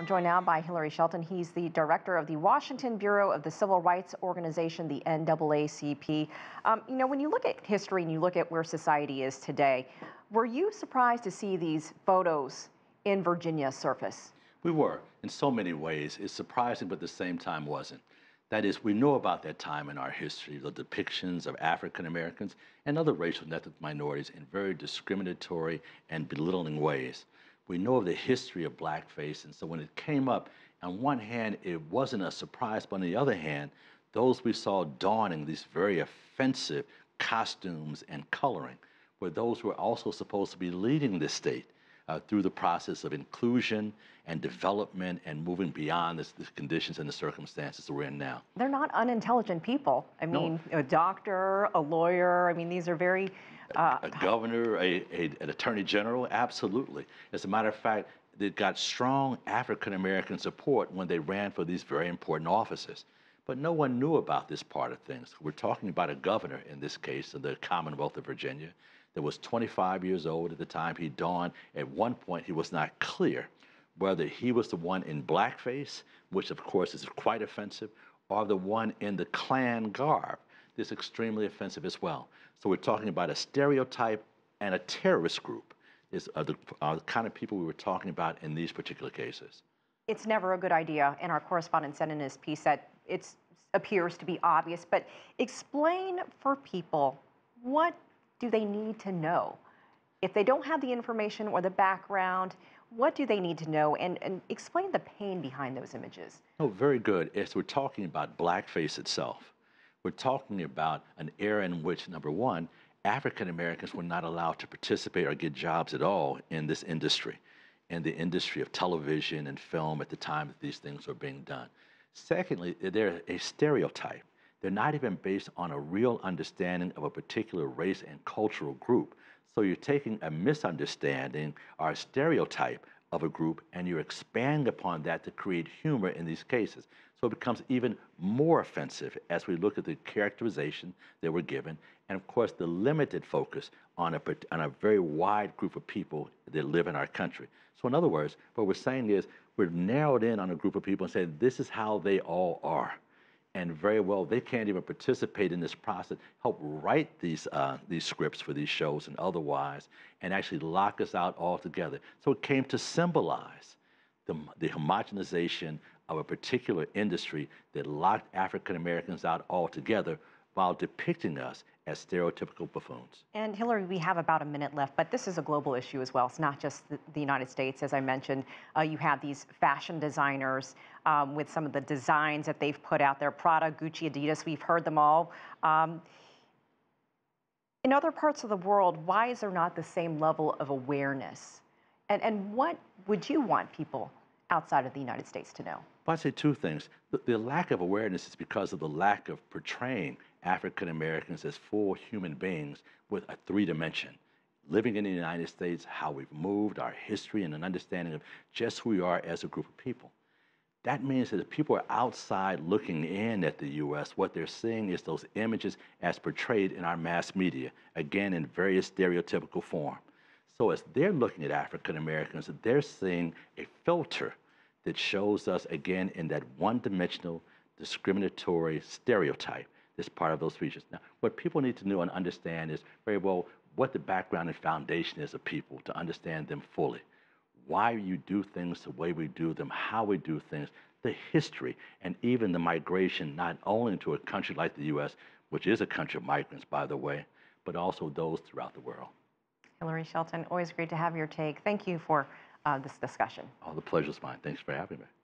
We're joined now by Hilary Shelton. He's the director of the Washington Bureau of the Civil Rights Organization, the NAACP. When you look at history and you look at where society is today, were you surprised to see these photos in Virginia surface? We were, in so many ways. It's surprising, but at the same time wasn't. That is, we know about that time in our history, the depictions of African Americans and other racial and ethnic minorities in very discriminatory and belittling ways. We know of the history of blackface, and so when it came up, on one hand, it wasn't a surprise, but on the other hand, those we saw donning these very offensive costumes and coloring were those who were also supposed to be leading this state through the process of inclusion and development and moving beyond the conditions and the circumstances that we're in now. They're not unintelligent people. I mean, a doctor, a lawyer, these are very... a governor, an attorney general, absolutely. As a matter of fact, they got strong African-American support when they ran for these very important offices. But no one knew about this part of things. We're talking about a governor, in this case, of the Commonwealth of Virginia, that was 25 years old at the time he dawned. At one point, he was not clear whether he was the one in blackface, which of course is quite offensive, or the one in the Klan garb. This is extremely offensive as well. So we're talking about a stereotype and a terrorist group is the kind of people we were talking about in these particular cases. It's never a good idea, and our correspondent said in his piece that it appears to be obvious, but explain for people, what do they need to know? If they don't have the information or the background, what do they need to know? And explain the pain behind those images. Oh, very good. As we're talking about blackface itself, we're talking about an era in which, number one, African Americans were not allowed to participate or get jobs at all in this industry, in the industry of television and film at the time that these things were being done. Secondly, they're a stereotype. They're not even based on a real understanding of a particular race and cultural group. So you're taking a misunderstanding or a stereotype of a group and you're expanding upon that to create humor in these cases. So it becomes even more offensive as we look at the characterization that we're given, and of course the limited focus on a very wide group of people that live in our country. So in other words, what we're saying is we're narrowed in on a group of people and saying this is how they all are. And very well, they can't even participate in this process, help write these scripts for these shows and otherwise, and actually lock us out altogether. So it came to symbolize the homogenization of a particular industry that locked African Americans out altogether while depicting us as stereotypical buffoons. And Hilary, we have about a minute left, but this is a global issue as well. It's not just the United States. As I mentioned, you have these fashion designers with some of the designs that they've put out there, Prada, Gucci, Adidas, we've heard them all. In other parts of the world, why is there not the same level of awareness? And what would you want people outside of the United States to know? Well, I'd say two things. The lack of awareness is because of the lack of portraying African Americans as full human beings with a three-dimension. Living in the United States, how we've moved, our history, and an understanding of just who we are as a group of people. That means that if people are outside looking in at the U.S., what they're seeing is those images as portrayed in our mass media, again, in various stereotypical form. So as they're looking at African Americans, they're seeing a filter that shows us, again, in that one-dimensional, discriminatory stereotype that's part of those features. Now, what people need to know and understand is very well what the background and foundation is of people to understand them fully. Why you do things the way we do them, how we do things, the history, and even the migration, not only into a country like the U.S., which is a country of migrants, by the way, but also those throughout the world. Hilary Shelton, always great to have your take. Thank you for this discussion. Oh, the pleasure's mine. Thanks for having me.